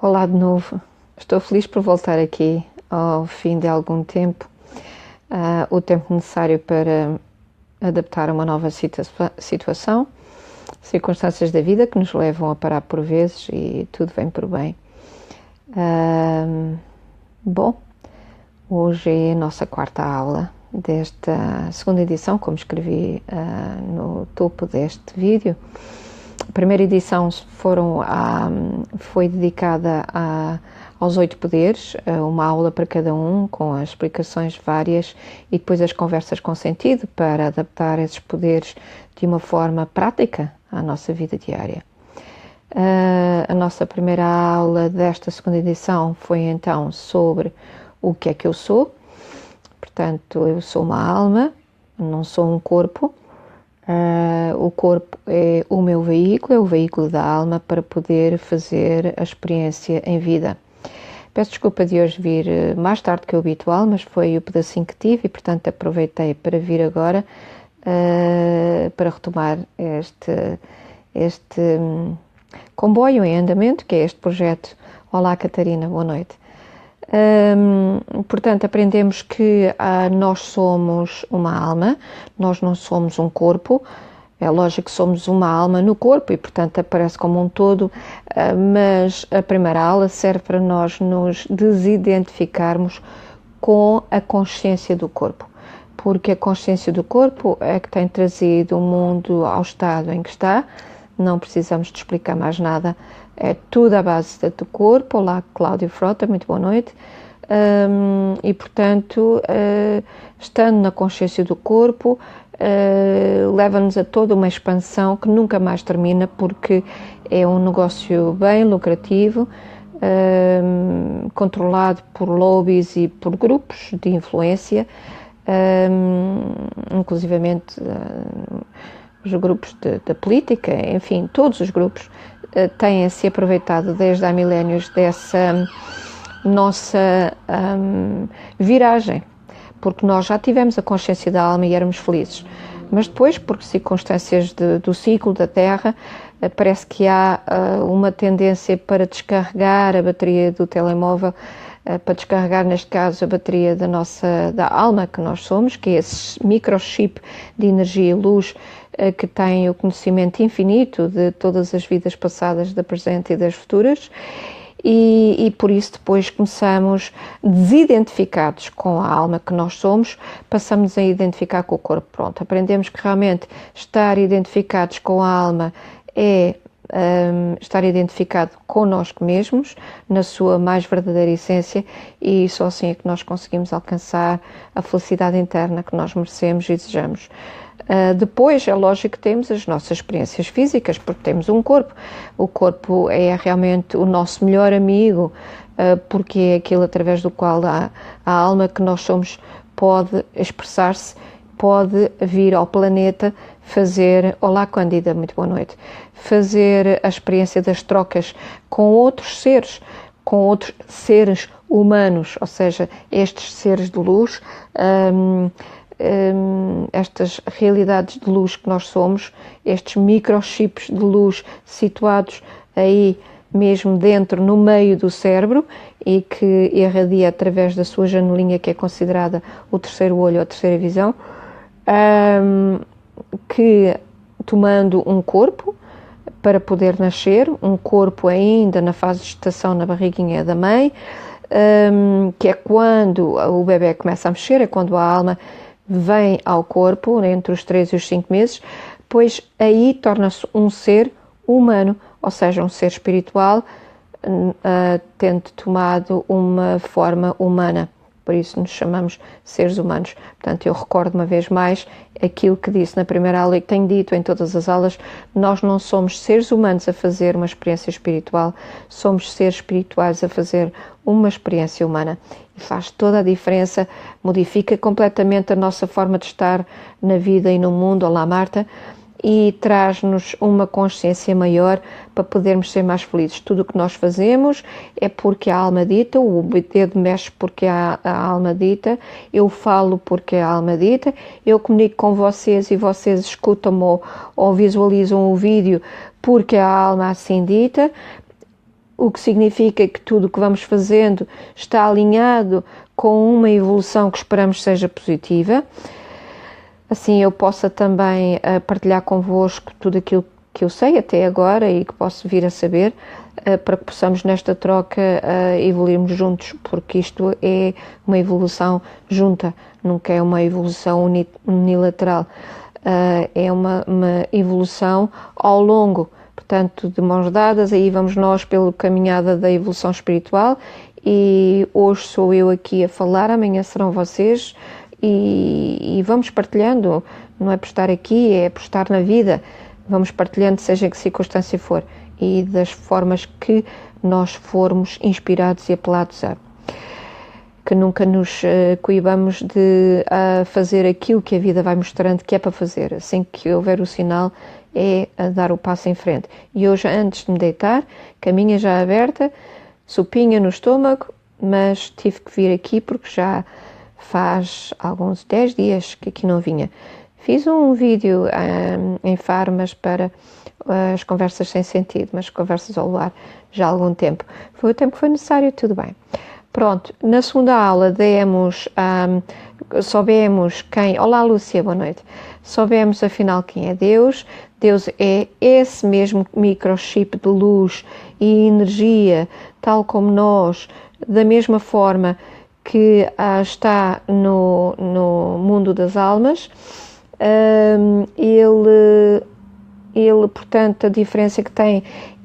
Olá de novo, estou feliz por voltar aqui ao fim de algum tempo, o tempo necessário para adaptar a uma nova situação, circunstâncias da vida que nos levam a parar por vezes e tudo vem por bem. Bom, hoje é a nossa quarta aula desta segunda edição, como escrevi no topo deste vídeo. A primeira edição foi dedicada aos 8 poderes, uma aula para cada um, com as explicações várias e depois as conversas com sentido para adaptar esses poderes de uma forma prática à nossa vida diária. A nossa primeira aula desta segunda edição foi então sobre o que é que eu sou. Portanto, eu sou uma alma, não sou um corpo. O corpo é o meu veículo, é o veículo da alma para poder fazer a experiência em vida. Peço desculpa de hoje vir mais tarde que o habitual, mas foi o pedacinho que tive e, portanto, aproveitei para vir agora para retomar este comboio em andamento, que é este projeto. Olá, Catarina, boa noite. Portanto, aprendemos que nós somos uma alma, nós não somos um corpo. É lógico que somos uma alma no corpo e, portanto, aparece como um todo, mas a primeira aula serve para nós nos desidentificarmos com a consciência do corpo, porque a consciência do corpo é que tem trazido o mundo ao estado em que está. Não precisamos de explicar mais nada, é tudo à base do corpo. Olá, Cláudio Frota, muito boa noite. E, portanto, estando na consciência do corpo, leva-nos a toda uma expansão que nunca mais termina, porque é um negócio bem lucrativo, controlado por lobbies e por grupos de influência, inclusivamente os grupos da política, enfim, todos os grupos têm-se aproveitado desde há milénios dessa nossa viragem, porque nós já tivemos a consciência da alma e éramos felizes, mas depois, por circunstâncias do ciclo da Terra, parece que há uma tendência para descarregar a bateria do telemóvel, para descarregar, neste caso, a bateria da alma que nós somos, que é esse microchip de energia e luz que tem o conhecimento infinito de todas as vidas passadas, da presente e das futuras, e por isso depois começamos desidentificados com a alma que nós somos, passamos a identificar com o corpo. Pronto, aprendemos que realmente estar identificados com a alma é estar identificado connosco mesmos, na sua mais verdadeira essência, e só assim é que nós conseguimos alcançar a felicidade interna que nós merecemos e desejamos. Depois, é lógico que temos as nossas experiências físicas, porque temos um corpo. O corpo é realmente o nosso melhor amigo, porque é aquilo através do qual a alma que nós somos pode expressar-se, pode vir ao planeta fazer, olá Cândida, muito boa noite, fazer a experiência das trocas com outros seres humanos, ou seja, estes seres de luz, estas realidades de luz que nós somos, estes microchips de luz situados aí mesmo dentro, no meio do cérebro, e que irradia através da sua janelinha, que é considerada o terceiro olho ou a terceira visão, que tomando um corpo para poder nascer, um corpo ainda na fase de gestação na barriguinha da mãe, que é quando o bebê começa a mexer, é quando a alma vem ao corpo, entre os 3 e os 5 meses, pois aí torna-se um ser humano, ou seja, um ser espiritual, tendo tomado uma forma humana. Por isso nos chamamos seres humanos. Portanto, eu recordo uma vez mais aquilo que disse na primeira aula e que tenho dito em todas as aulas: nós não somos seres humanos a fazer uma experiência espiritual, somos seres espirituais a fazer uma experiência humana. E faz toda a diferença, modifica completamente a nossa forma de estar na vida e no mundo. Olá, Marta. E traz-nos uma consciência maior para podermos ser mais felizes. Tudo o que nós fazemos é porque a alma dita, o dedo mexe porque a alma dita, eu falo porque a alma dita, eu comunico com vocês e vocês escutam ou visualizam o vídeo porque a alma assim dita. o que significa que tudo o que vamos fazendo está alinhado com uma evolução que esperamos seja positiva. Assim eu possa também partilhar convosco tudo aquilo que eu sei até agora e que posso vir a saber, para que possamos nesta troca evoluirmos juntos, porque isto é uma evolução junta, nunca é uma evolução unilateral, é uma evolução ao longo, portanto, de mãos dadas. Aí vamos nós pela caminhada da evolução espiritual, e hoje sou eu aqui a falar, amanhã serão vocês, e vamos partilhando, não é por estar aqui, é por estar na vida, vamos partilhando, seja em que circunstância for, e das formas que nós formos inspirados e apelados a. Que nunca nos coibamos de fazer aquilo que a vida vai mostrando que é para fazer. Assim que houver o sinal, é a dar o passo em frente. E hoje, antes de me deitar, caminha já aberta, sopinha no estômago, mas tive que vir aqui porque já faz alguns 10 dias que aqui não vinha. Fiz um vídeo em Farmas para as conversas sem sentido, mas conversas ao luar já há algum tempo. Foi o tempo que foi necessário, tudo bem. Pronto, na segunda aula soubemos quem... Olá Lúcia, boa noite. Soubemos afinal quem é Deus. Deus é esse mesmo microchip de luz e energia, tal como nós, da mesma forma que está no mundo das almas. Ele, portanto, a diferença que tem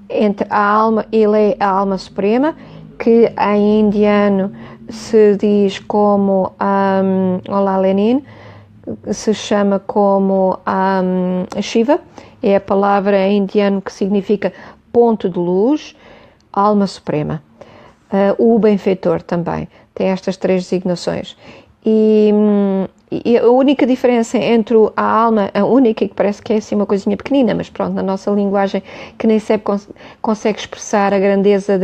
entre a alma, ele é a alma suprema, que em indiano se diz como, olá Lenin, se chama como Shiva, é a palavra em indiano que significa ponto de luz, alma suprema. O benfeitor também tem estas 3 designações. E a única diferença entre a alma, a única, que parece que é assim uma coisinha pequenina, mas pronto, na nossa linguagem que nem sempre consegue expressar a grandeza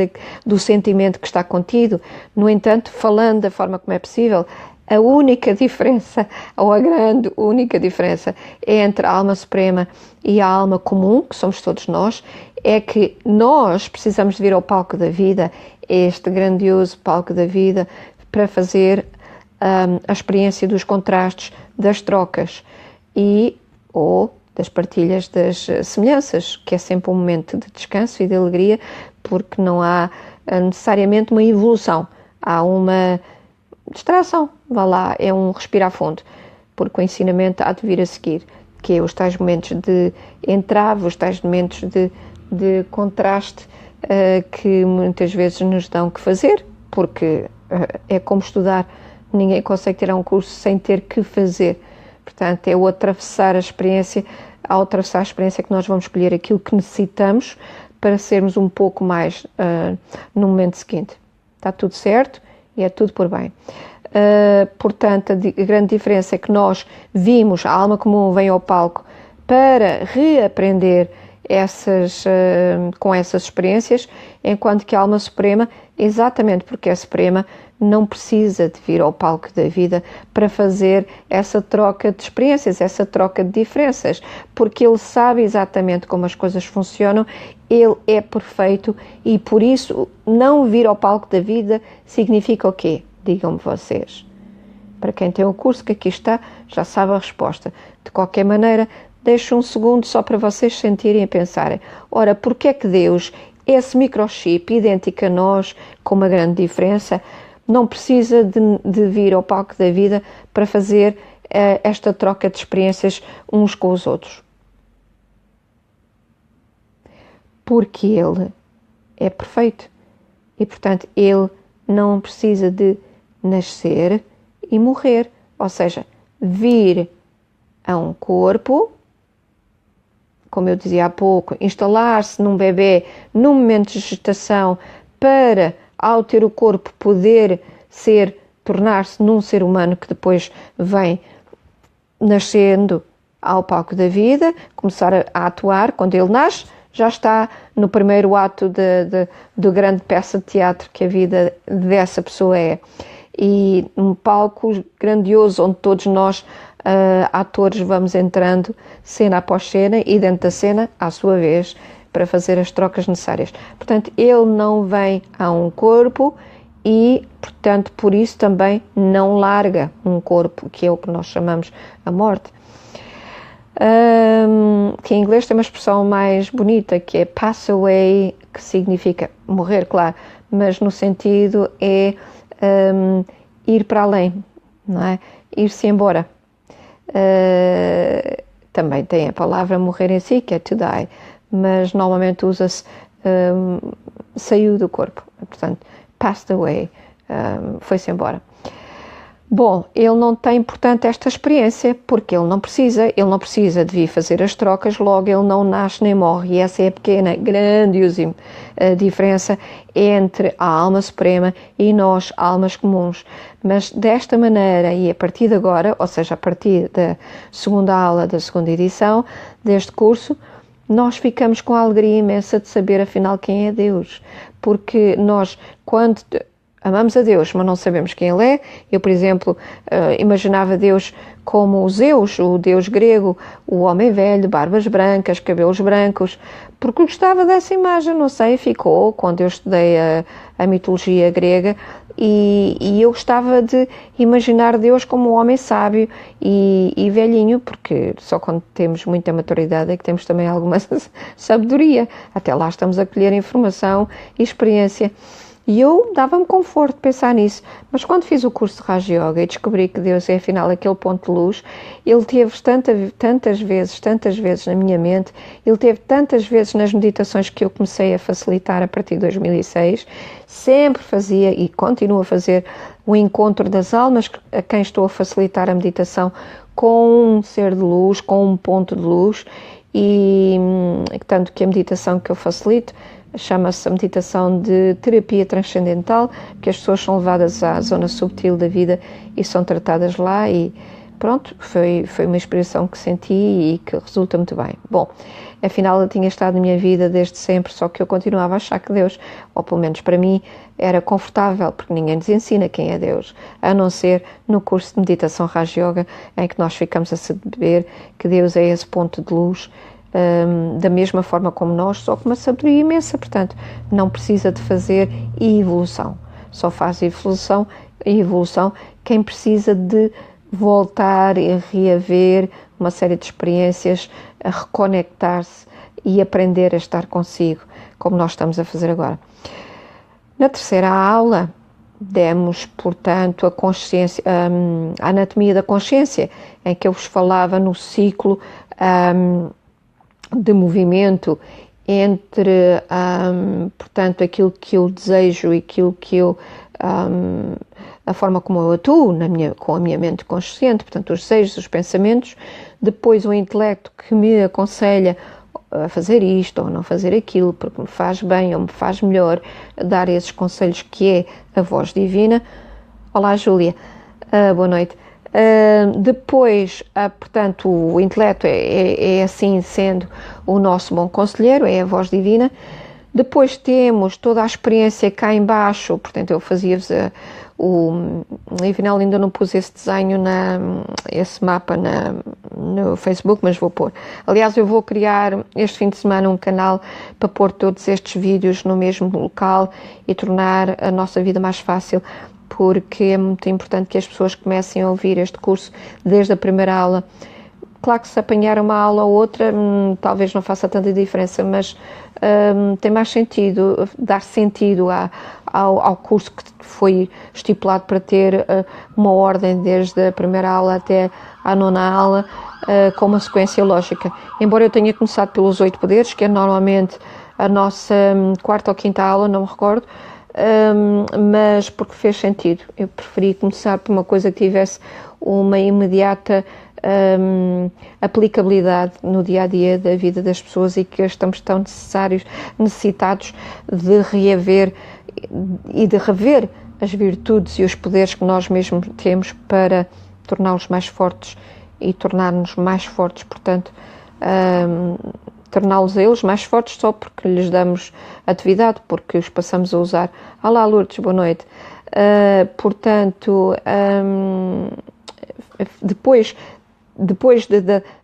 do sentimento que está contido, no entanto, falando da forma como é possível, a única diferença, ou a grande única diferença entre a alma suprema e a alma comum, que somos todos nós, é que nós precisamos de vir ao palco da vida, este grandioso palco da vida, para fazer a experiência dos contrastes, das trocas ou das partilhas das semelhanças, que é sempre um momento de descanso e de alegria, porque não há necessariamente uma evolução, há uma distração, vá lá, é um respirar fundo, porque o ensinamento há de vir a seguir, que é os tais momentos de entrave, os tais momentos de contraste que muitas vezes nos dão que fazer, porque é como estudar. Ninguém consegue tirar um curso sem ter que fazer. Portanto, é o atravessar a experiência, ao atravessar a experiência que nós vamos escolher aquilo que necessitamos para sermos um pouco mais no momento seguinte. Está tudo certo e é tudo por bem. Portanto, a grande diferença é que nós vimos, a alma comum vem ao palco para reaprender com essas experiências, enquanto que a alma suprema, exatamente porque é suprema, não precisa de vir ao palco da vida para fazer essa troca de experiências, essa troca de diferenças, porque ele sabe exatamente como as coisas funcionam, ele é perfeito e por isso não vir ao palco da vida significa o quê? Digam-me vocês. Para quem tem o curso que aqui está, já sabe a resposta. De qualquer maneira, deixo um segundo só para vocês sentirem e pensarem. Ora, porque é que Deus, esse microchip idêntico a nós, com uma grande diferença, não precisa de vir ao palco da vida para fazer esta troca de experiências uns com os outros? Porque Ele é perfeito e, portanto, Ele não precisa de nascer e morrer, ou seja, vir a um corpo, como eu dizia há pouco, instalar-se num bebê num momento de gestação para, ao ter o corpo, poder tornar-se num ser humano que depois vem nascendo ao palco da vida, começar a atuar. Quando ele nasce, já está no primeiro ato do grande peça de teatro que a vida dessa pessoa é. E um palco grandioso onde todos nós, atores, vamos entrando cena após cena, e dentro da cena, à sua vez, para fazer as trocas necessárias. Portanto, ele não vem a um corpo e, portanto, por isso também não larga um corpo, que é o que nós chamamos a morte. Que em inglês tem uma expressão mais bonita, que é pass away, que significa morrer, claro, mas no sentido é ir para além, não é? Ir-se embora. Também tem a palavra morrer em si, que é to die, mas normalmente usa-se saiu do corpo, portanto, passed away, foi-se embora. Bom, ele não tem, portanto, esta experiência, porque ele não precisa de vir fazer as trocas, logo ele não nasce nem morre, e essa é a pequena, grandiosíssima diferença entre a alma suprema e nós, almas comuns. Mas desta maneira, e a partir de agora, ou seja, a partir da segunda aula da segunda edição deste curso, nós ficamos com a alegria imensa de saber afinal quem é Deus, porque nós, quando amamos a Deus, mas não sabemos quem Ele é. Eu, por exemplo, imaginava Deus como o Zeus, o Deus grego, o homem velho, barbas brancas, cabelos brancos, porque gostava dessa imagem, não sei, ficou quando eu estudei a mitologia grega e eu gostava de imaginar Deus como um homem sábio e velhinho, porque só quando temos muita maturidade é que temos também alguma sabedoria. Até lá estamos a colher informação e experiência. E eu dava-me conforto pensar nisso, mas quando fiz o curso de Raja Yoga e descobri que Deus é afinal aquele ponto de luz, Ele teve tantas vezes na minha mente, Ele teve tantas vezes nas meditações que eu comecei a facilitar a partir de 2006, sempre fazia e continuo a fazer o encontro das almas a quem estou a facilitar a meditação com um ser de luz, com um ponto de luz, e tanto que a meditação que eu facilito chama-se a meditação de terapia transcendental, que as pessoas são levadas à zona subtil da vida e são tratadas lá e pronto, foi uma inspiração que senti e que resulta muito bem. Bom, afinal eu tinha estado na minha vida desde sempre, só que eu continuava a achar que Deus, ou pelo menos para mim, era confortável, porque ninguém nos ensina quem é Deus, a não ser no curso de meditação Raja Yoga, em que nós ficamos a saber que Deus é esse ponto de luz, da mesma forma como nós, só com uma sabedoria imensa, portanto, não precisa de fazer evolução, só faz evolução quem precisa de voltar e reaver uma série de experiências, a reconectar-se e aprender a estar consigo, como nós estamos a fazer agora. Na terceira aula, demos, portanto, a consciência, a anatomia da consciência, em que eu vos falava no ciclo de movimento entre, portanto, aquilo que eu desejo e aquilo que eu, a forma como eu atuo com a minha mente consciente, portanto, os desejos, os pensamentos, depois o intelecto que me aconselha a fazer isto ou não fazer aquilo, porque me faz bem ou me faz melhor, dar esses conselhos que é a voz divina. Olá, Júlia, boa noite. Depois, portanto, o intelecto é assim sendo o nosso bom conselheiro, é a voz divina. Depois temos toda a experiência cá em baixo, portanto eu fazia-vos afinal ainda não pus esse desenho, esse mapa no Facebook, mas vou pôr. Aliás, eu vou criar este fim de semana um canal para pôr todos estes vídeos no mesmo local e tornar a nossa vida mais fácil, porque é muito importante que as pessoas comecem a ouvir este curso desde a primeira aula. Claro que se apanhar uma aula ou outra, talvez não faça tanta diferença, mas tem mais sentido, dar sentido ao curso que foi estipulado para ter uma ordem desde a primeira aula até à nona aula, com uma sequência lógica. Embora eu tenha começado pelos 8 poderes, que é normalmente a nossa quarta ou quinta aula, não me recordo, mas porque fez sentido. Eu preferi começar por uma coisa que tivesse uma imediata aplicabilidade no dia-a-dia da vida das pessoas e que estamos tão necessitados de reaver e de rever as virtudes e os poderes que nós mesmos temos para torná-los mais fortes e tornar-nos mais fortes, portanto, torná-los a eles mais fortes só porque lhes damos atividade, porque os passamos a usar. Olá, Lourdes, boa noite. Portanto, depois depois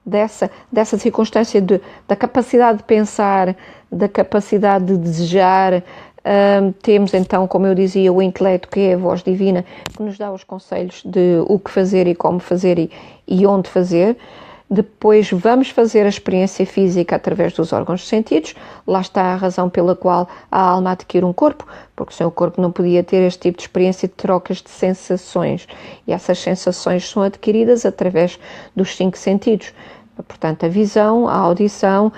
dessa circunstância da capacidade de pensar, da capacidade de desejar, temos então, como eu dizia, o intelecto, que é a voz divina, que nos dá os conselhos de o que fazer e como fazer e onde fazer. Depois vamos fazer a experiência física através dos órgãos dos sentidos. Lá está a razão pela qual a alma adquire um corpo, porque sem o corpo não podia ter este tipo de experiência de trocas de sensações. E essas sensações são adquiridas através dos 5 sentidos. Portanto, a visão, a audição,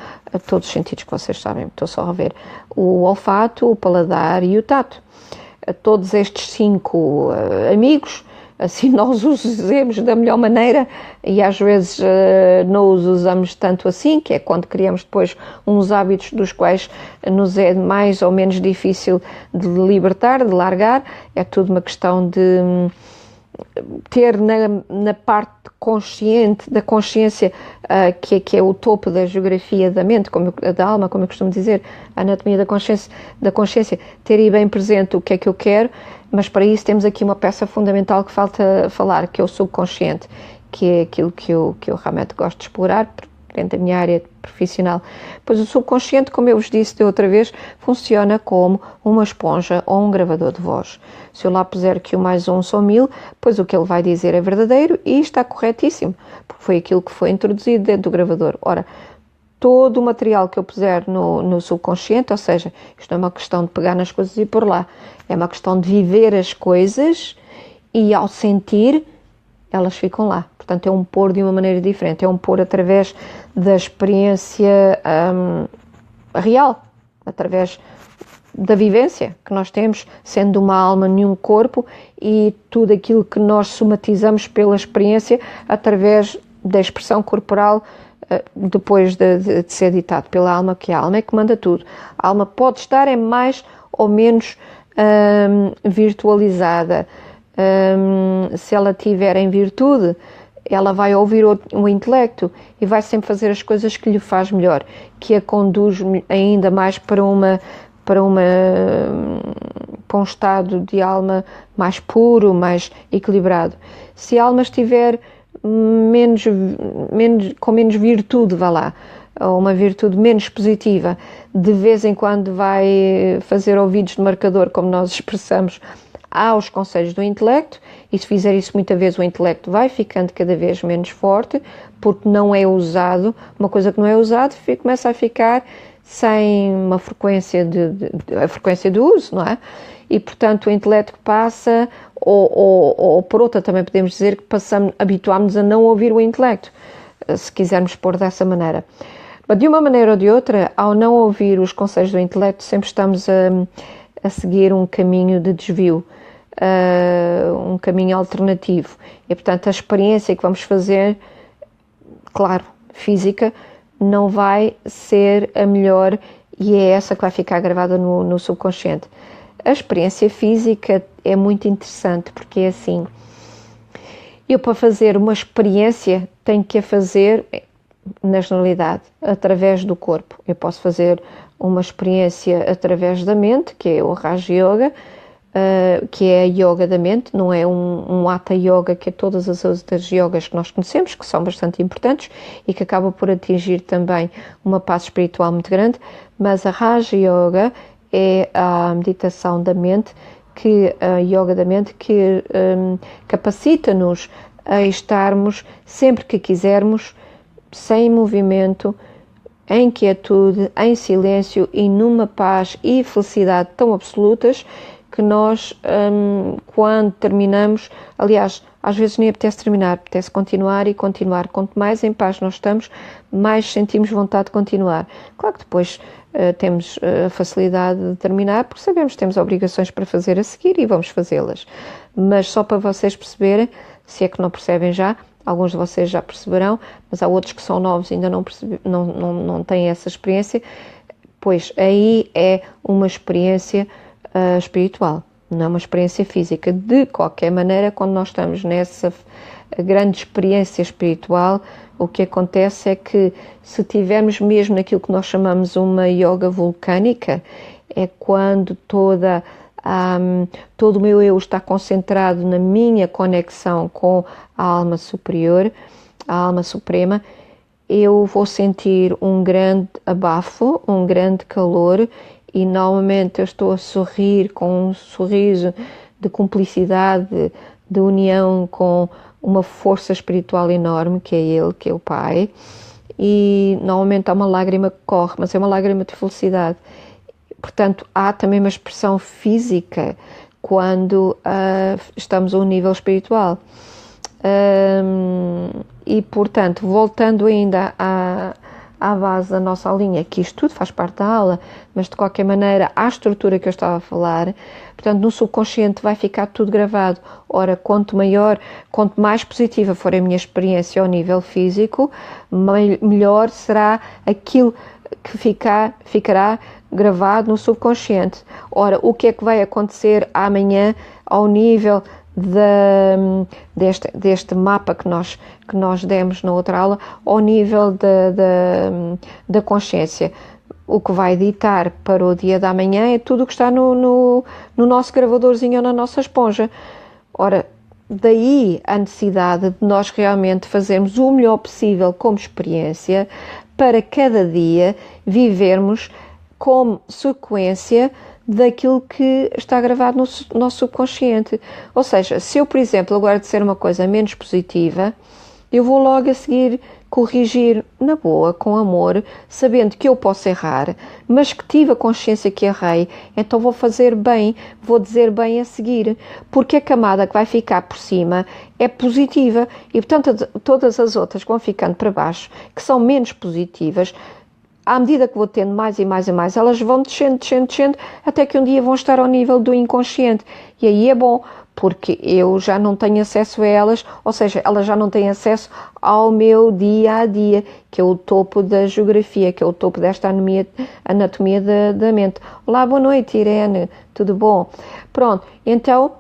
todos os sentidos que vocês sabem, estou só a ver. O olfato, o paladar e o tato. Todos estes 5 amigos, assim nós os usemos da melhor maneira, e às vezes não os usamos tanto assim, que é quando criamos depois uns hábitos dos quais nos é mais ou menos difícil de libertar, de largar. É tudo uma questão de ter na parte consciente, da consciência, que é o topo da geografia da mente, da alma, como eu costumo dizer, a anatomia da consciência, ter aí bem presente o que é que eu quero. Mas para isso temos aqui uma peça fundamental que falta falar, que é o subconsciente, que é aquilo que eu realmente gosto de explorar dentro da minha área profissional. Pois o subconsciente, como eu vos disse da outra vez, funciona como uma esponja ou um gravador de voz. Se eu lá puser que o mais um são 1000, pois o que ele vai dizer é verdadeiro e está corretíssimo, porque foi aquilo que foi introduzido dentro do gravador. Ora, todo o material que eu puser no subconsciente, ou seja, isto não é uma questão de pegar nas coisas e pôr lá, é uma questão de viver as coisas e ao sentir, elas ficam lá. Portanto, é um pôr de uma maneira diferente, é um pôr através da experiência real, através da vivência que nós temos, sendo uma alma nenhum corpo, e tudo aquilo que nós somatizamos pela experiência através da expressão corporal, depois de ser ditado pela alma, que a alma é que manda tudo. A alma pode estar mais ou menos virtualizada. Se ela tiver em virtude, ela vai ouvir o intelecto e vai sempre fazer as coisas que lhe faz melhor, que a conduz ainda mais para um estado de alma mais puro, mais equilibrado. Se a alma estiver com menos virtude, vá lá, ou uma virtude menos positiva, de vez em quando vai fazer ouvidos de marcador, como nós expressamos, aos conselhos do intelecto, e se fizer isso muitas vezes o intelecto vai ficando cada vez menos forte, porque não é usado, uma coisa que não é usada começa a ficar sem uma frequência a frequência de uso, não é? E portanto o intelecto passa, ou por outra também podemos dizer que habituámos-nos a não ouvir o intelecto, se quisermos pôr dessa maneira. Mas de uma maneira ou de outra, ao não ouvir os conselhos do intelecto, sempre estamos a seguir um caminho de desvio, um caminho alternativo. E portanto a experiência que vamos fazer, claro, física, não vai ser a melhor, e é essa que vai ficar gravada no subconsciente. A experiência física é muito interessante, porque é assim, eu para fazer uma experiência tenho que a fazer, na generalidade, através do corpo. Eu posso fazer uma experiência através da mente, que é o Raja Yoga, que é a yoga da mente, não é um Hatha Yoga, que é todas as outras yogas que nós conhecemos, que são bastante importantes e que acaba por atingir também uma paz espiritual muito grande, mas a Raja Yoga é a meditação da mente, a yoga da mente, que capacita-nos a estarmos sempre que quisermos, sem movimento, em quietude, em silêncio e numa paz e felicidade tão absolutas que nós, quando terminamos, aliás, às vezes nem apetece terminar, apetece continuar e continuar. Quanto mais em paz nós estamos, mais sentimos vontade de continuar. Claro que depois temos a facilidade de terminar, porque sabemos que temos obrigações para fazer a seguir e vamos fazê-las. Mas só para vocês perceberem, se é que não percebem já, alguns de vocês já perceberão, mas há outros que são novos e ainda não têm essa experiência, pois aí é uma experiência espiritual, não é uma experiência física. De qualquer maneira, quando nós estamos nessa grande experiência espiritual, o que acontece é que se tivermos mesmo naquilo que nós chamamos uma yoga vulcânica, é quando todo o meu eu está concentrado na minha conexão com a alma superior, a alma suprema, eu vou sentir um grande abafo, um grande calor, e normalmente eu estou a sorrir com um sorriso de cumplicidade, de união com uma força espiritual enorme, que é Ele, que é o Pai, e normalmente há uma lágrima que corre, mas é uma lágrima de felicidade. Portanto, há também uma expressão física quando estamos a um nível espiritual. E, portanto, voltando ainda à base da nossa linha, que isto tudo faz parte da aula, mas de qualquer maneira, à estrutura que eu estava a falar, portanto, no subconsciente vai ficar tudo gravado. Ora, quanto mais positiva for a minha experiência ao nível físico, melhor será aquilo que ficará gravado no subconsciente. Ora, o que é que vai acontecer amanhã ao nível deste mapa que nós demos na outra aula, ao nível da consciência? O que vai ditar para o dia da manhã é tudo o que está no nosso gravadorzinho ou na nossa esponja. Ora, daí a necessidade de nós realmente fazermos o melhor possível como experiência para cada dia vivermos como sequência daquilo que está gravado no nosso subconsciente. Ou seja, se eu, por exemplo, agora disser uma coisa menos positiva, eu vou logo a seguir corrigir na boa, com amor, sabendo que eu posso errar, mas que tive a consciência que errei, então vou fazer bem, vou dizer bem a seguir, porque a camada que vai ficar por cima é positiva e, portanto, todas as outras que vão ficando para baixo, que são menos positivas, à medida que vou tendo mais e mais e mais, elas vão descendo, até que um dia vão estar ao nível do inconsciente. E aí é bom, porque eu já não tenho acesso a elas, ou seja, elas já não têm acesso ao meu dia a dia, que é o topo da geografia, que é o topo desta anatomia da mente. Olá, boa noite, Irene, tudo bom? Pronto, então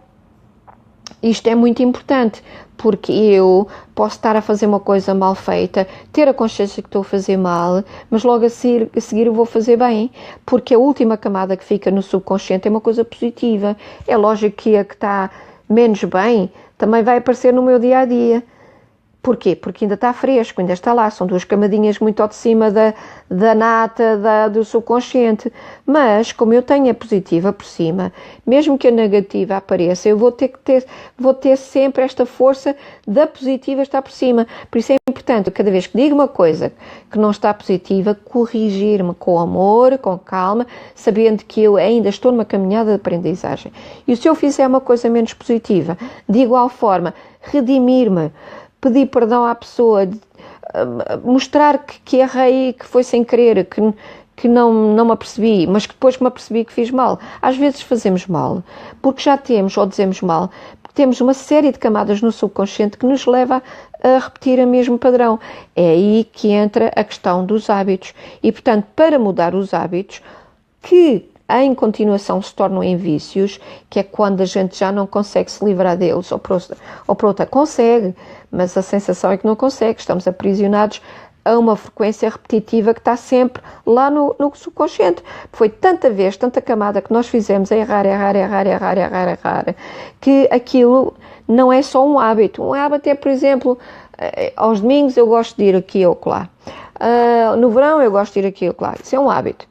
isto é muito importante, porque eu posso estar a fazer uma coisa mal feita, ter a consciência que estou a fazer mal, mas logo a seguir eu vou fazer bem, porque a última camada que fica no subconsciente é uma coisa positiva. É lógico que a que está menos bem também vai aparecer no meu dia-a-dia. Porquê? Porque ainda está fresco, ainda está lá, são duas camadinhas muito ao de cima da nata, do subconsciente. Mas, como eu tenho a positiva por cima, mesmo que a negativa apareça, eu vou ter sempre esta força da positiva estar por cima. Por isso é importante, cada vez que digo uma coisa que não está positiva, corrigir-me com amor, com calma, sabendo que eu ainda estou numa caminhada de aprendizagem. E se eu fizer uma coisa menos positiva, de igual forma, redimir-me, pedir perdão à pessoa, mostrar que errei, que foi sem querer, que não me apercebi, mas que depois que me apercebi que fiz mal. Às vezes fazemos mal, porque já temos, ou dizemos mal, porque temos uma série de camadas no subconsciente que nos leva a repetir o mesmo padrão. É aí que entra a questão dos hábitos. E, portanto, para mudar os hábitos, que em continuação se tornam em vícios, que é quando a gente já não consegue se livrar deles, ou por outra consegue, mas a sensação é que não consegue, estamos aprisionados a uma frequência repetitiva que está sempre lá no subconsciente. Foi tanta camada que nós fizemos a errar, que aquilo não é só um hábito. Um hábito é, por exemplo, aos domingos eu gosto de ir aqui ou lá. No verão eu gosto de ir aqui ou lá. Isso é um hábito.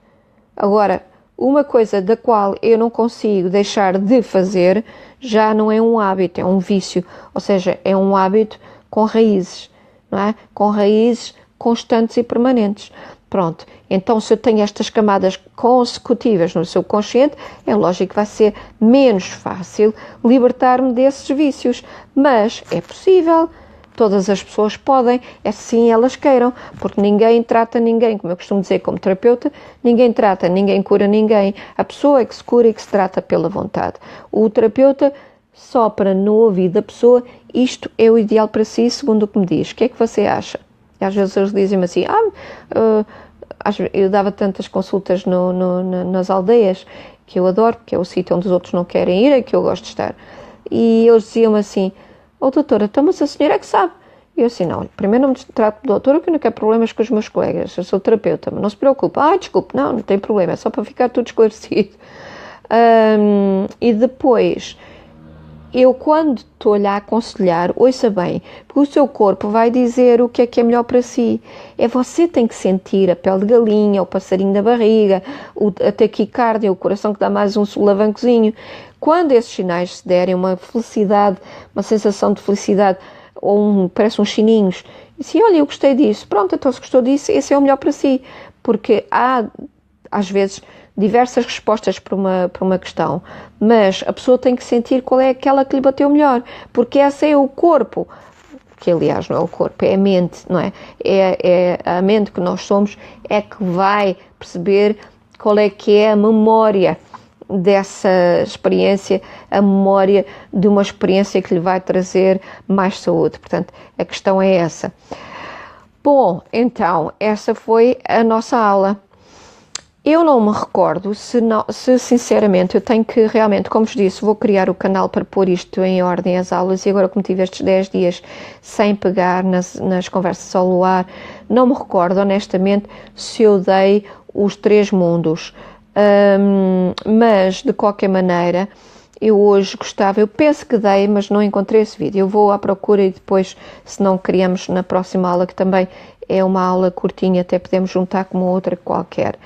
Agora, uma coisa da qual eu não consigo deixar de fazer já não é um hábito, é um vício. Ou seja, é um hábito com raízes, não é? Com raízes constantes e permanentes. Pronto, então se eu tenho estas camadas consecutivas no subconsciente, é lógico que vai ser menos fácil libertar-me desses vícios. Mas é possível. Todas as pessoas podem, é sim elas queiram, porque ninguém trata ninguém, como eu costumo dizer como terapeuta, ninguém cura ninguém. A pessoa é que se cura e que se trata pela vontade. O terapeuta sopra no ouvido da pessoa, isto é o ideal para si, segundo o que me diz. O que é que você acha? E às vezes eles dizem-me assim, eu dava tantas consultas nas aldeias, que eu adoro, porque é o sítio onde os outros não querem ir, é que eu gosto de estar. E eles diziam-me assim, doutora, então mas a senhora é que sabe. E eu assim, não, primeiro não me trato de doutora, porque eu não quero problemas com os meus colegas, eu sou terapeuta, mas não se preocupe. Desculpe, não tem problema, é só para ficar tudo esclarecido. E depois, eu quando estou-lhe a aconselhar, ouça bem, porque o seu corpo vai dizer o que é melhor para si. É você que tem que sentir a pele de galinha, o passarinho da barriga, a taquicardia, o coração que dá mais um solavancozinho. Quando esses sinais se derem, uma felicidade, uma sensação de felicidade, ou parece uns chininhos, e se olha, eu gostei disso, pronto, então se gostou disso, esse é o melhor para si. Porque há, às vezes, diversas respostas para uma questão, mas a pessoa tem que sentir qual é aquela que lhe bateu melhor, porque essa é o corpo, que aliás não é o corpo, é a mente, não é? É a mente que nós somos, é que vai perceber qual é que é a memória dessa experiência, a memória de uma experiência que lhe vai trazer mais saúde. Portanto, a questão é essa. Bom, então, essa foi a nossa aula. Eu não me recordo se sinceramente eu tenho que realmente, como vos disse, vou criar o canal para pôr isto em ordem as aulas, e agora como tive estes 10 dias sem pegar nas conversas ao luar, não me recordo honestamente se eu dei os 3 mundos, mas de qualquer maneira eu hoje gostava, eu penso que dei, mas não encontrei esse vídeo. Eu vou à procura e depois, se não criamos na próxima aula, que também é uma aula curtinha, até podemos juntar com uma outra qualquer.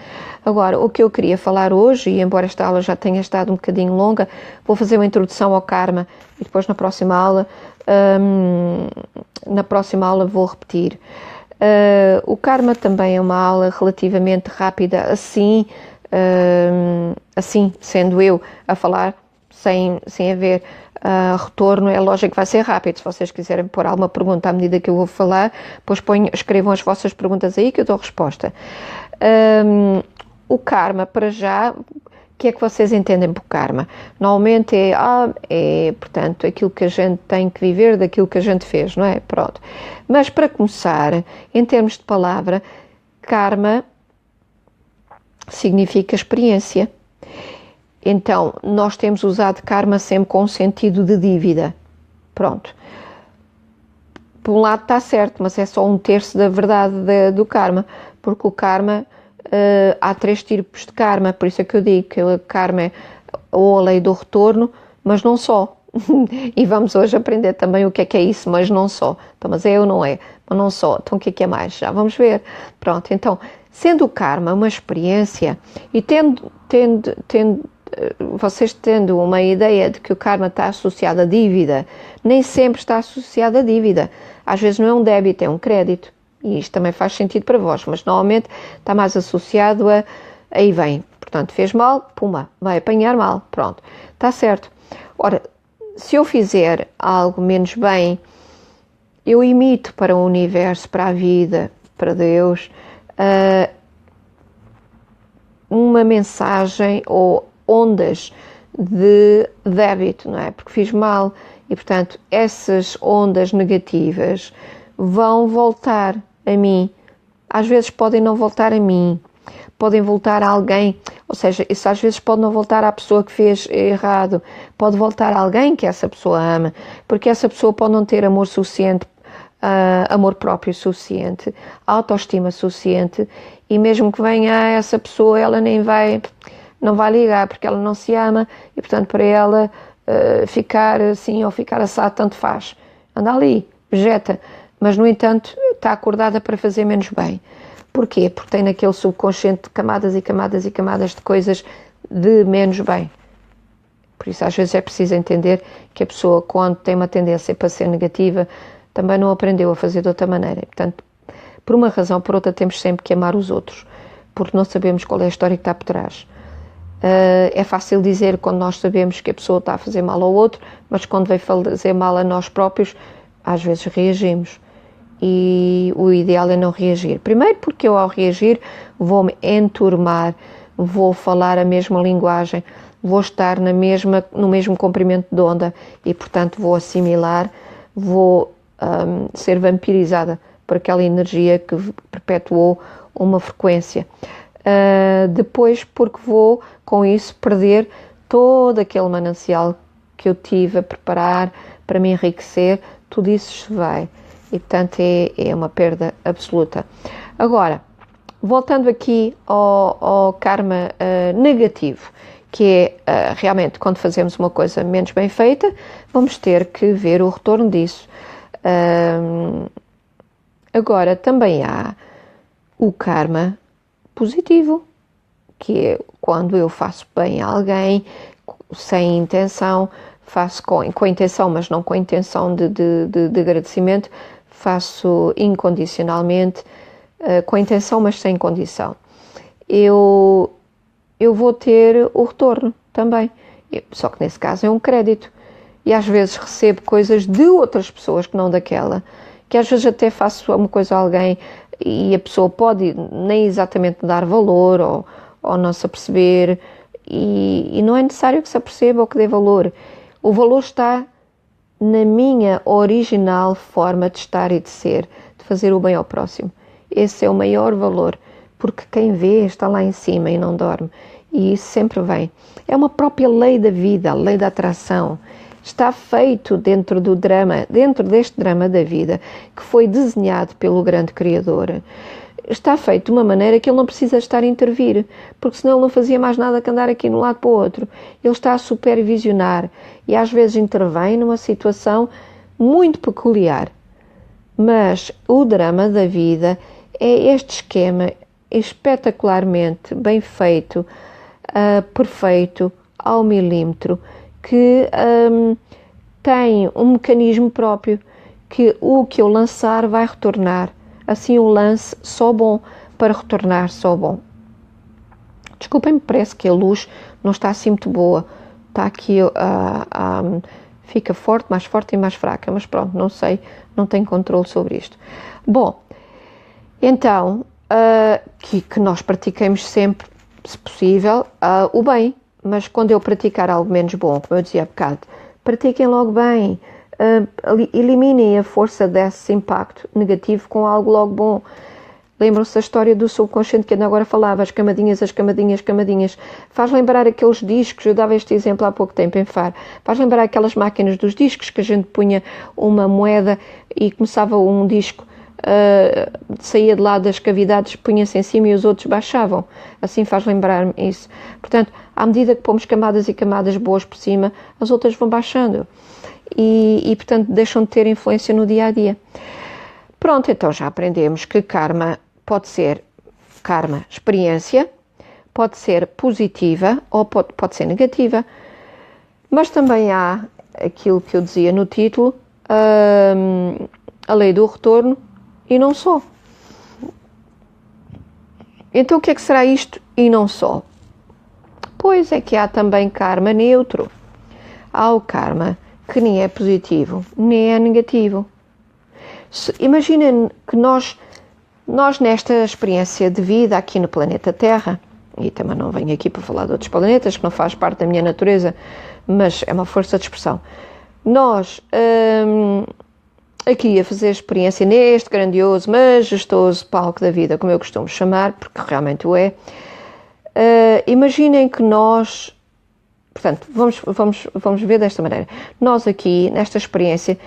Agora, o que eu queria falar hoje, e embora esta aula já tenha estado um bocadinho longa, vou fazer uma introdução ao karma e depois na próxima aula vou repetir. O karma também é uma aula relativamente rápida, assim sendo eu a falar, sem haver retorno, é lógico que vai ser rápido. Se vocês quiserem pôr alguma pergunta à medida que eu vou falar, depois escrevam as vossas perguntas aí que eu dou resposta. O karma, para já, o que é que vocês entendem por karma? Normalmente portanto, aquilo que a gente tem que viver daquilo que a gente fez, não é? Pronto. Mas para começar, em termos de palavra, karma significa experiência. Então, nós temos usado karma sempre com o sentido de dívida. Pronto. Por um lado está certo, mas é só 1/3 da verdade do karma, porque o karma, há 3 tipos de karma, por isso é que eu digo que o karma é ou a lei do retorno, mas não só. E vamos hoje aprender também o que é isso, mas não só. Então, mas é ou não é? Mas não só. Então, o que é mais? Já vamos ver. Pronto, então, sendo o karma uma experiência e vocês tendo uma ideia de que o karma está associado à dívida, nem sempre está associado à dívida. Às vezes não é um débito, é um crédito. E isto também faz sentido para vós, mas normalmente está mais associado a aí vem. Portanto, fez mal, puma, vai apanhar mal. Pronto, está certo. Ora, se eu fizer algo menos bem, eu emito para o universo, para a vida, para Deus, uma mensagem ou ondas de débito, não é? Porque fiz mal e, portanto, essas ondas negativas vão voltar a mim. Às vezes podem não voltar a mim, podem voltar a alguém, ou seja, isso às vezes pode não voltar à pessoa que fez errado, pode voltar a alguém que essa pessoa ama, porque essa pessoa pode não ter amor suficiente, amor próprio suficiente, autoestima suficiente, e mesmo que venha essa pessoa, ela não vai ligar, porque ela não se ama, e portanto para ela ficar assim ou ficar assado tanto faz. Anda ali, vegeta, mas no entanto está acordada para fazer menos bem. Porquê? Porque tem naquele subconsciente camadas e camadas e camadas de coisas de menos bem. Por isso às vezes é preciso entender que a pessoa, quando tem uma tendência para ser negativa, também não aprendeu a fazer de outra maneira. E, portanto, por uma razão ou por outra, temos sempre que amar os outros, porque não sabemos qual é a história que está por trás. É fácil dizer quando nós sabemos que a pessoa está a fazer mal ao outro, mas quando vem fazer mal a nós próprios, às vezes reagimos. E o ideal é não reagir. Primeiro porque eu, ao reagir, vou-me enturmar, vou falar a mesma linguagem, vou estar no mesmo comprimento de onda e, portanto, vou assimilar, vou ser vampirizada por aquela energia que perpetuou uma frequência. Depois porque vou, com isso, perder todo aquele manancial que eu tive a preparar para me enriquecer, tudo isso se vai. E, portanto, é uma perda absoluta. Agora, voltando aqui ao karma negativo, que é realmente quando fazemos uma coisa menos bem feita, vamos ter que ver o retorno disso. Agora, também há o karma positivo, que é quando eu faço bem a alguém, sem intenção, faço com a intenção, mas não com a intenção de agradecimento, faço incondicionalmente, com a intenção, mas sem condição. Eu vou ter o retorno também, só que nesse caso é um crédito. E às vezes recebo coisas de outras pessoas que não daquela, que às vezes até faço uma coisa a alguém e a pessoa pode nem exatamente dar valor ou não se aperceber, e não é necessário que se aperceba ou que dê valor. O valor está na minha original forma de estar e de ser, de fazer o bem ao próximo. Esse é o maior valor, porque quem vê está lá em cima e não dorme, e isso sempre vem. É uma própria lei da vida, a lei da atração. Está feito dentro do drama, dentro deste drama da vida, que foi desenhado pelo grande Criador. Está feito de uma maneira que ele não precisa estar a intervir, porque senão ele não fazia mais nada que andar aqui de um lado para o outro. Ele está a supervisionar e às vezes intervém numa situação muito peculiar. Mas o drama da vida é este esquema espetacularmente bem feito, perfeito, ao milímetro, que tem um mecanismo próprio, que o que eu lançar vai retornar. Assim o lance só bom para retornar só bom. Desculpem-me, parece que a luz não está assim muito boa. Está aqui, fica forte, mais forte e mais fraca, mas pronto, não sei, não tenho controle sobre isto. Bom, então, que nós pratiquemos sempre, se possível, o bem. Mas quando eu praticar algo menos bom, como eu dizia há bocado, pratiquem logo bem, eliminem a força desse impacto negativo com algo logo bom. Lembram-se da história do subconsciente que ainda agora falava, as camadinhas, camadinhas. Faz lembrar aqueles discos, eu dava este exemplo há pouco tempo em Faro, faz lembrar aquelas máquinas dos discos que a gente punha uma moeda e começava um disco, saía de lá das cavidades, punha-se em cima e os outros baixavam. Assim faz lembrar-me isso. Portanto, à medida que pomos camadas e camadas boas por cima, as outras vão baixando e portanto, deixam de ter influência no dia-a-dia. Pronto, então já aprendemos que karma pode ser experiência, pode ser positiva ou pode ser negativa, mas também há aquilo que eu dizia no título, a lei do retorno, e não só. Então o que é que será isto e não só? Pois é que há também karma neutro. Há o karma que nem é positivo, nem é negativo. Imaginem que nós nesta experiência de vida aqui no planeta Terra, e também não venho aqui para falar de outros planetas, que não faz parte da minha natureza, mas é uma força de expressão. Nós, aqui a fazer experiência neste grandioso, majestoso palco da vida, como eu costumo chamar, porque realmente o é, imaginem que nós, portanto, vamos ver desta maneira. Nós aqui, nesta experiência,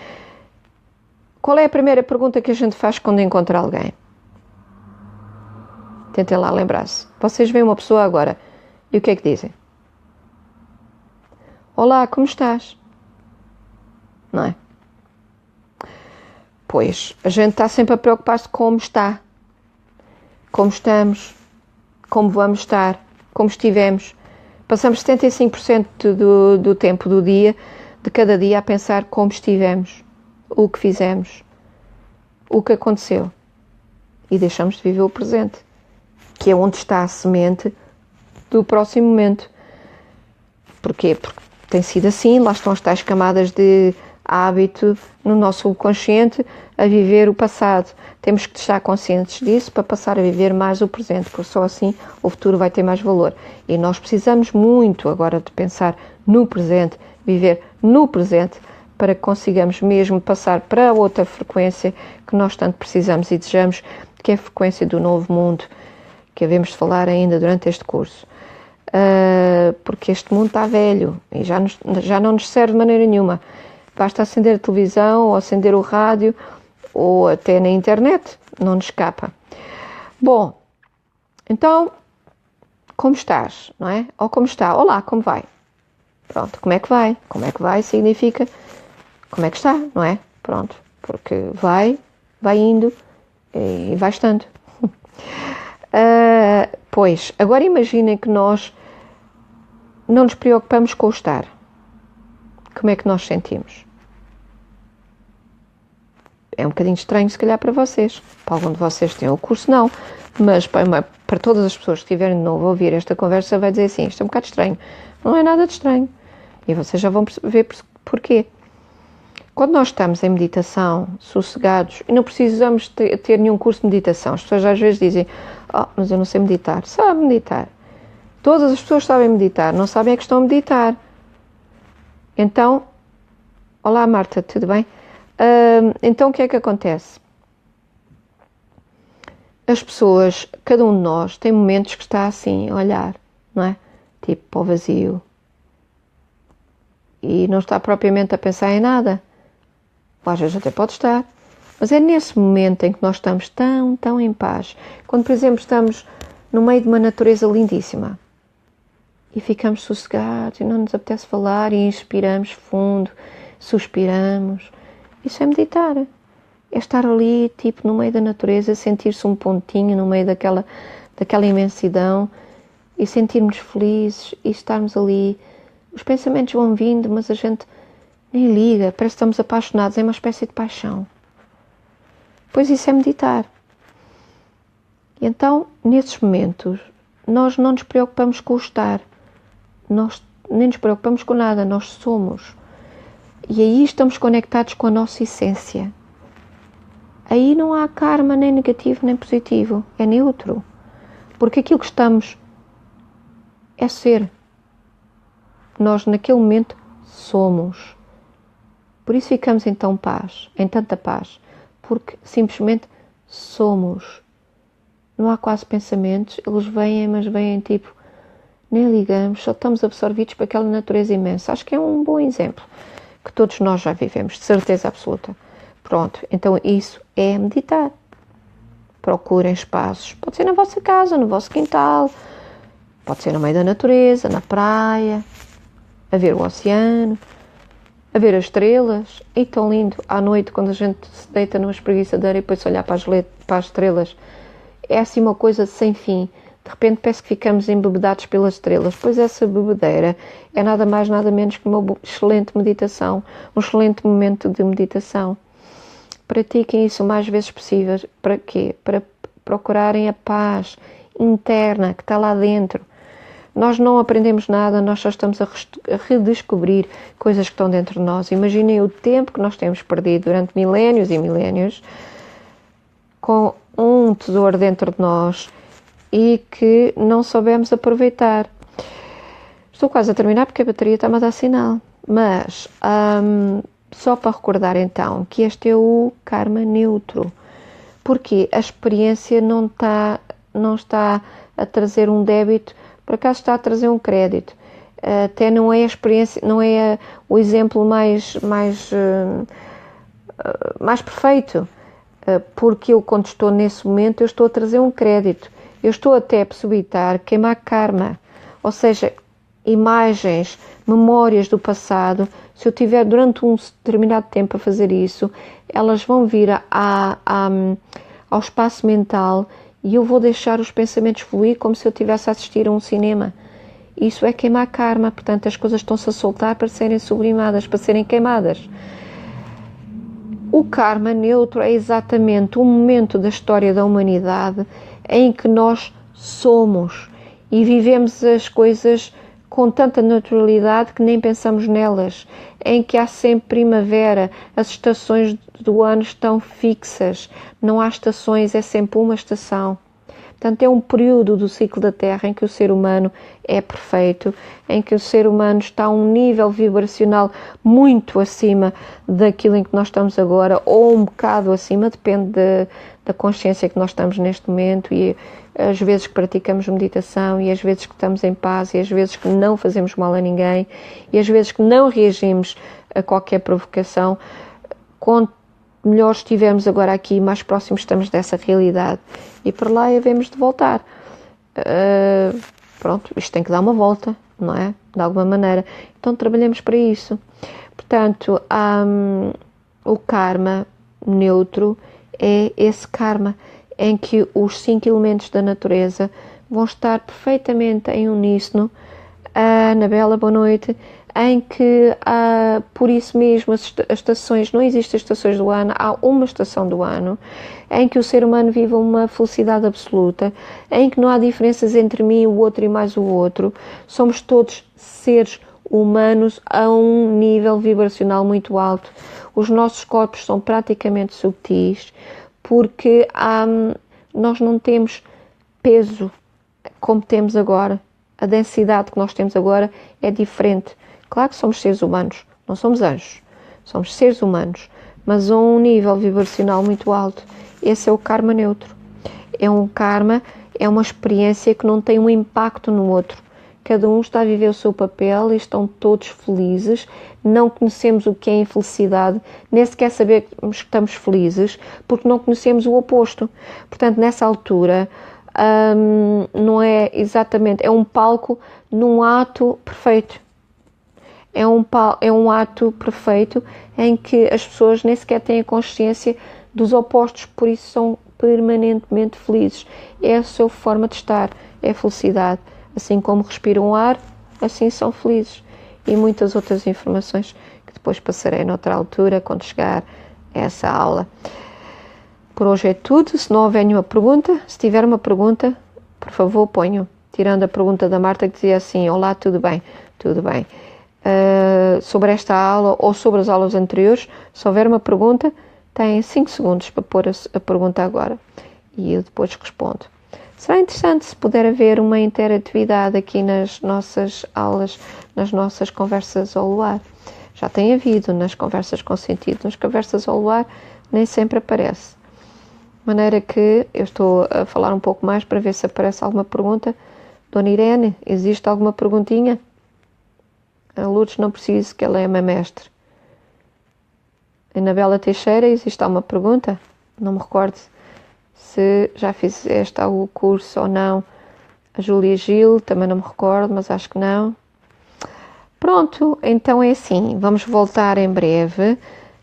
qual é a primeira pergunta que a gente faz quando encontra alguém? Tentem lá lembrar-se. Vocês veem uma pessoa agora e o que é que dizem? Olá, como estás? Não é? Pois, a gente está sempre a preocupar-se com como está, como estamos, como vamos estar, como estivemos. Passamos 75% do tempo do dia, de cada dia, a pensar como estivemos, o que fizemos, o que aconteceu. E deixamos de viver o presente, que é onde está a semente do próximo momento. Porquê? Porque tem sido assim, lá estão as tais camadas de hábito no nosso subconsciente a viver o passado. Temos que estar conscientes disso para passar a viver mais o presente, porque só assim o futuro vai ter mais valor. E nós precisamos muito agora de pensar no presente, viver no presente, para que consigamos mesmo passar para outra frequência que nós tanto precisamos e desejamos, que é a frequência do novo mundo, que havemos de falar ainda durante este curso. Porque este mundo está velho e já não nos serve de maneira nenhuma. Basta acender a televisão ou acender o rádio ou até na internet, não nos escapa. Bom, então, como estás, não é? Ou como está, olá, como vai? Pronto, como é que vai? Como é que vai significa como é que está, não é? Pronto, porque vai indo e vai estando. Pois, agora imaginem que nós não nos preocupamos com o estar. Como é que nós sentimos? É um bocadinho estranho, se calhar, para vocês. Para algum de vocês tem o curso, não. Mas para todas as pessoas que estiverem de novo a ouvir esta conversa, vai dizer assim, isto é um bocado estranho. Não é nada de estranho. E vocês já vão ver porquê. Quando nós estamos em meditação, sossegados, e não precisamos ter nenhum curso de meditação. As pessoas às vezes dizem, mas eu não sei meditar. Sabe meditar. Todas as pessoas sabem meditar, não sabem é que estão a meditar. Então, olá Marta, tudo bem? Então o que é que acontece? As pessoas, cada um de nós, tem momentos que está assim a olhar, não é? Tipo para o vazio. E não está propriamente a pensar em nada. Ou às vezes até pode estar. Mas é nesse momento em que nós estamos tão em paz. Quando, por exemplo, estamos no meio de uma natureza lindíssima. E ficamos sossegados e não nos apetece falar e inspiramos fundo, suspiramos. Isso é meditar. É estar ali, tipo, no meio da natureza, sentir-se um pontinho no meio daquela imensidão e sentirmos felizes e estarmos ali. Os pensamentos vão vindo, mas a gente nem liga, parece que estamos apaixonados, é uma espécie de paixão. Pois isso é meditar. E então, nesses momentos, nós não nos preocupamos com o estar. Nós nem nos preocupamos com nada, nós somos. E aí estamos conectados com a nossa essência. Aí não há karma nem negativo nem positivo, é neutro. Porque aquilo que estamos é ser. Nós naquele momento somos. Por isso ficamos em tanta paz, porque simplesmente somos. Não há quase pensamentos, eles vêm, mas vêm tipo, nem ligamos, só estamos absorvidos por aquela natureza imensa. Acho que é um bom exemplo, que todos nós já vivemos, de certeza absoluta. Pronto, então isso é meditar. Procurem espaços, pode ser na vossa casa, no vosso quintal, pode ser no meio da natureza, na praia, a ver o oceano, a ver as estrelas. E tão lindo, à noite, quando a gente se deita numa espreguiçadeira e depois se olhar para as estrelas, é assim uma coisa sem fim. De repente parece que ficamos embebedados pelas estrelas. Pois essa bebedeira é nada mais, nada menos que uma excelente meditação, um excelente momento de meditação. Pratiquem isso o mais vezes possível. Para quê? Para procurarem a paz interna que está lá dentro. Nós não aprendemos nada, nós só estamos a redescobrir coisas que estão dentro de nós. Imaginem o tempo que nós temos perdido durante milénios e milénios com um tesouro dentro de nós e que não soubemos aproveitar. Estou quase a terminar porque a bateria está-me a dar sinal. Mas, só para recordar então que este é o karma neutro. Porque a experiência não está a trazer um débito, por acaso está a trazer um crédito. Até não é a experiência, não é o exemplo mais perfeito. Porque eu, quando estou nesse momento, eu estou a trazer um crédito. Eu estou até a possibilitar queimar karma. Ou seja, imagens, memórias do passado, se eu tiver durante um determinado tempo a fazer isso, elas vão vir ao espaço mental e eu vou deixar os pensamentos fluir como se eu estivesse a assistir a um cinema. Isso é queimar karma, portanto as coisas estão-se a soltar para serem sublimadas, para serem queimadas. O karma neutro é exatamente um momento da história da humanidade em que nós somos e vivemos as coisas com tanta naturalidade que nem pensamos nelas, em que há sempre primavera, as estações do ano estão fixas, não há estações, é sempre uma estação. Portanto, é um período do ciclo da Terra em que o ser humano é perfeito, em que o ser humano está a um nível vibracional muito acima daquilo em que nós estamos agora, ou um bocado acima, depende da consciência que nós estamos neste momento, e às vezes que praticamos meditação, e às vezes que estamos em paz, e às vezes que não fazemos mal a ninguém, e às vezes que não reagimos a qualquer provocação. Quanto melhor estivermos agora aqui, mais próximos estamos dessa realidade, e por lá havemos de voltar. pronto, isto tem que dar uma volta, não é? De alguma maneira. Então trabalhamos para isso. Portanto, o karma neutro é esse karma em que os 5 elementos da natureza vão estar perfeitamente em uníssono. Anabela, boa noite. Em que, por isso mesmo, as estações, não existem estações do ano, há uma estação do ano, em que o ser humano vive uma felicidade absoluta, em que não há diferenças entre mim, o outro e mais o outro. Somos todos seres humanos a um nível vibracional muito alto. Os nossos corpos são praticamente subtis, porque nós não temos peso como temos agora. A densidade que nós temos agora é diferente. Claro que somos seres humanos, não somos anjos. Somos seres humanos, mas a um nível vibracional muito alto. Esse é o karma neutro. É um karma, é uma experiência que não tem um impacto no outro. Cada um está a viver o seu papel e estão todos felizes. Não conhecemos o que é infelicidade, nem sequer sabemos que estamos felizes, porque não conhecemos o oposto. Portanto, nessa altura, não é exatamente, é um palco num ato perfeito. É um ato perfeito em que as pessoas nem sequer têm a consciência dos opostos, por isso são permanentemente felizes. É a sua forma de estar, é a felicidade. Assim como respiram ar, assim são felizes. E muitas outras informações que depois passarei noutra altura, quando chegar a essa aula. Por hoje é tudo. Se não houver nenhuma pergunta, se tiver uma pergunta, por favor, ponham. Tirando a pergunta da Marta, que dizia assim: olá, tudo bem? Tudo bem. Sobre esta aula ou sobre as aulas anteriores, se houver uma pergunta, tem 5 segundos para pôr a pergunta agora. E eu depois respondo. Será interessante se puder haver uma interatividade aqui nas nossas aulas, nas nossas conversas ao luar. Já tem havido nas conversas com sentido, nas conversas ao luar nem sempre aparece. De maneira que eu estou a falar um pouco mais para ver se aparece alguma pergunta. Dona Irene, existe alguma perguntinha? A Lourdes não preciso, que ela é uma mestre. Anabela Teixeira, existe alguma pergunta? Não me recordo se já fizeste algum curso ou não. A Júlia Gil, também não me recordo, mas acho que não. Pronto, então é assim, vamos voltar em breve,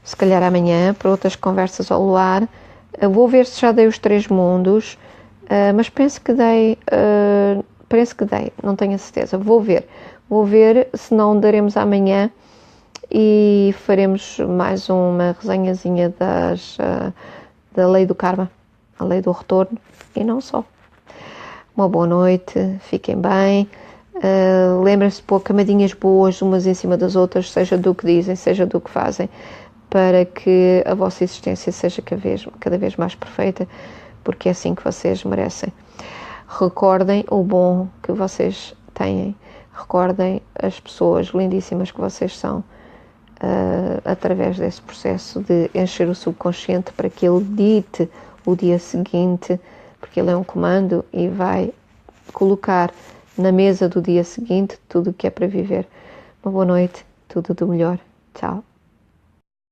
se calhar amanhã, para outras conversas ao luar. Vou ver se já dei os 3 mundos, mas penso que dei, não tenho a certeza. Vou ver, se não daremos amanhã e faremos mais uma resenhazinha da lei do karma, a lei do retorno, e não só. Uma boa noite, fiquem bem, lembrem-se de pôr camadinhas boas umas em cima das outras, seja do que dizem, seja do que fazem, para que a vossa existência seja cada vez mais perfeita, porque é assim que vocês merecem. Recordem o bom que vocês têm, recordem as pessoas lindíssimas que vocês são, através desse processo de encher o subconsciente para que ele dite o dia seguinte, porque ele é um comando e vai colocar na mesa do dia seguinte tudo o que é para viver. Uma boa noite, tudo do melhor. Tchau.